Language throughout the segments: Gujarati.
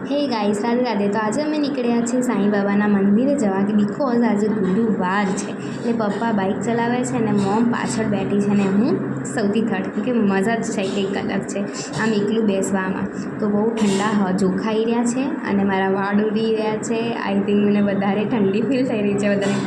હે ગાઈસ, રાધે રાધે. તો આજે અમે નીકળ્યા છીએ સાંઈ બાબાના મંદિરે જવા, કે બિકોઝ આજે ગુરુવાર છે. એટલે પપ્પા બાઇક ચલાવે છે અને મોમ પાછળ બેઠી છે અને હું સૌથી થર્ડ, કે મજા જ છે કંઈક અલગ છે આમ એકલું બેસવામાં. તો બહુ ઠંડા જોખાઈ રહ્યા છે અને મારા વાળ ઉડી રહ્યા છે. આઈ થિંક મને વધારે ઠંડી ફીલ થઈ રહી છે વધારે.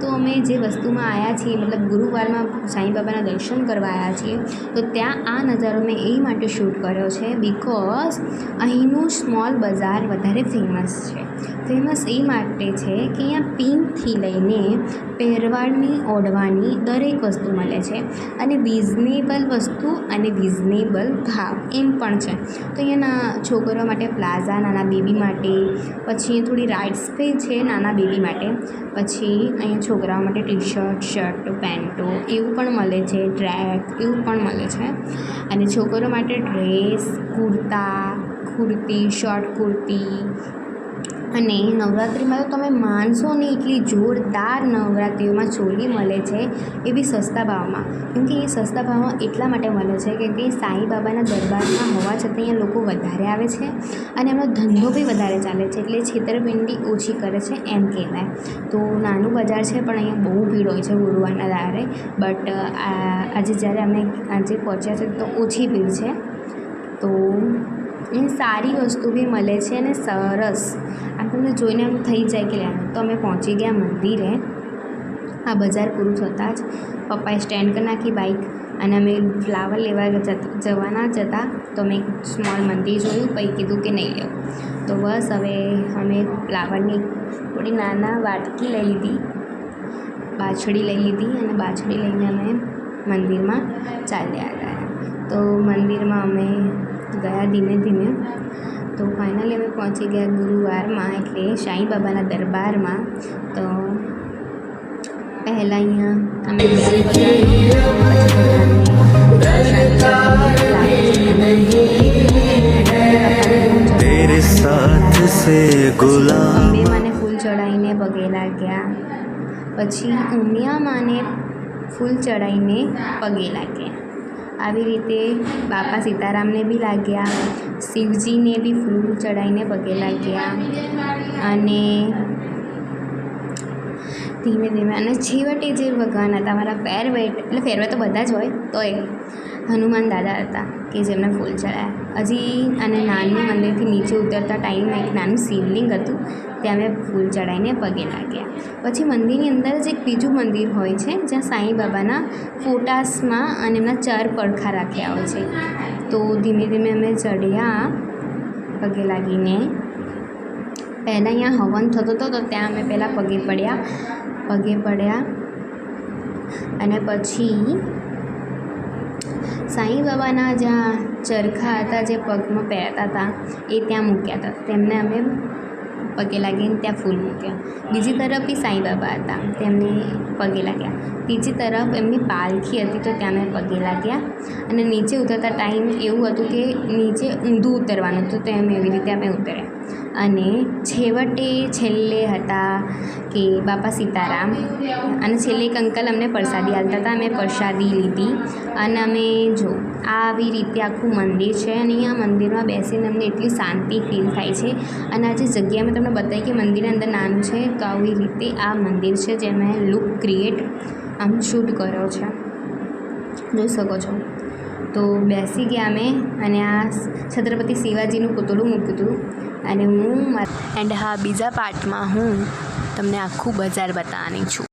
તો અમે જે વસ્તુમાં આવ્યા છીએ, મતલબ ગુરુવારમાં સાંઈ બાબાના દર્શન કરવા આવ્યા છીએ, તો ત્યાં આ નજારો મેં એ માટે શૂટ કર્યો છે બિકોઝ અહીંનું સ્મોલ બજાર વધારે ફેમસ છે. ફેમસ એ માટે છે કે અહીંયા પિનથી લઈને પહેરવાડની ઓઢવાની દરેક વસ્તુ મળે છે અને રિઝનેબલ વસ્તુ અને રિઝનેબલ ભાવ એમ પણ છે. તો અહીંયાના છોકરીઓ માટે પ્લાઝા, નાના બેબી માટે, પછી થોડી રાઇડ્સ બી છે નાના બેબી માટે, પછી અહીંયા છોકરાઓ માટે ટી શર્ટ, શર્ટ, પેન્ટો એવું પણ મળે છે, ટ્રેક એવું પણ મળે છે. અને છોકરીઓ માટે ડ્રેસ, કુર્તા, કુર્તી, શોર્ટ કુર્તી. અને નવરાત્રિમાં તો તમે માનશો નહીં એટલી જોરદાર નવરાત્રિઓમાં ચોલી મળે છે, એ બી સસ્તા ભાવમાં. કેમકે એ સસ્તા ભાવમાં એટલા માટે મળે છે કે તે સાંઈ બાબાના દરબારમાં હોવા છતાં અહીંયા લોકો વધારે આવે છે અને એમનો ધંધો બી વધારે ચાલે છે, એટલે છેતરપિંડી ઓછી કરે છે એમ કહેવાય. તો નાનું બજાર છે પણ અહીંયા બહુ ભીડ હોય છે ગુરુવારના દાડે. બટ આજે જ્યારે અમે આજે પહોંચ્યા છે તો ઓછી ભીડ છે. તો એ સારી વસ્તુ બી મળે છે અને સરસ આમ તમને જોઈને એમ થઈ જાય કે લેવાનું. તો અમે પહોંચી ગયા મંદિરે. આ બજાર પૂરું થતાં જ પપ્પાએ સ્ટેન્ડ કરી નાખી બાઇક અને અમે ફ્લાવર લેવા જવાના જ હતા. તો અમે એક સ્મોલ મંદિર જોયું, પછી કીધું કે નહીં લેવું. તો બસ હવે અમે ફ્લાવરની થોડી નાના વાટકી લઈ લીધી, બાછડી લઈ લીધી અને બાછડી લઈને અમે મંદિરમાં ચાલ્યા ગયા. તો મંદિરમાં અમે ગયા ધીમે ધીમે. તો ફાઇનલી અમે પહોંચી ગયા ગુરુવારમાં, એટલે સાંઈ બાબાના દરબારમાં. તો પહેલાં અહીંયા અમે तेरे साथ से गुलाम અંબે માને ફૂલ ચડાવીને પગે લાગ્યા, પછી ઉમિયા માને ફૂલ ચડાવીને પગે લાગ્યા. આવી રીતે બાપા સીતારામને બી લાગ્યા, શિવજીને બી ફૂલ ચડાવીને પગે લાગ્યા. અને ધીમે ધીમે અને છેવટે જે ભગવાન હતા મારા ફેરવે તો બધા જ હોય, તો એ હનુમાન દાદા હતા કે જેમને ફૂલ ચડાયા. હજી અને નાની મંદિરથી નીચે ઉતરતા ટાઈમે એક નાનું શિવલિંગ હતું, ત્યાં મેં ફૂલ ચડાવીને પગે લાગ્યા. પછી મંદિરની અંદર જ એક બીજું મંદિર હોય છે જ્યાં સાંઈ બાબાના ફોટાસમાં અને એમના 4 પડખા રાખ્યા હોય છે. તો ધીમે ધીમે અમે ચડ્યા પગે લાગીને. પહેલાં અહીંયા હવન થતો હતો તો ત્યાં અમે પહેલાં પગે પડ્યા અને પછી સાંઈ બાબાના જ્યાં ચરખા હતા જે પગમાં પહેરતા હતા એ ત્યાં મૂક્યા હતા, તેમને અમે પગે લાગીને ત્યાં ફૂલ મૂક્યા. બીજી તરફ બી સાંઈ બાબા હતા, તેમને પગે લાગ્યા. ત્રીજી તરફ એમની પાલખી હતી, તો ત્યાં મેં પગે લાગ્યા. અને નીચે ઉતરતા ટાઈમ એવું હતું કે નીચે ઊંધું ઉતરવાનું હતું, તો એમ એવી રીતે અમે ઉતર્યા. અને છેલ્લે હતા કે બાપા સીતારામ, અને છેલ્લે એક અંકલ અમને પ્રસાદી આપતા હતા. અમે પ્રસાદી લીધી અને અમે જો આવી રીતે આખું મંદિર છે. અને અહીંયા મંદિરમાં બેસીને અમને એટલી શાંતિ ફીલ થાય છે. અને આ જે જગ્યા મેં તમને બતાવી કે મંદિરની અંદર નાનું છે, તો આવી રીતે આ મંદિર છે જે મેં લુક ક્રિએટ આમ શૂટ કર્યો છે, જોઈ શકો છો. તો બેસી ગયા અમે અને આ છત્રપતિ શિવાજીનું પૂતળું મૂક્યું હતું. અને હું એન્ડ હા, બીજા પાર્ટમાં હું તમને આખું બજાર બતાવવાની છું.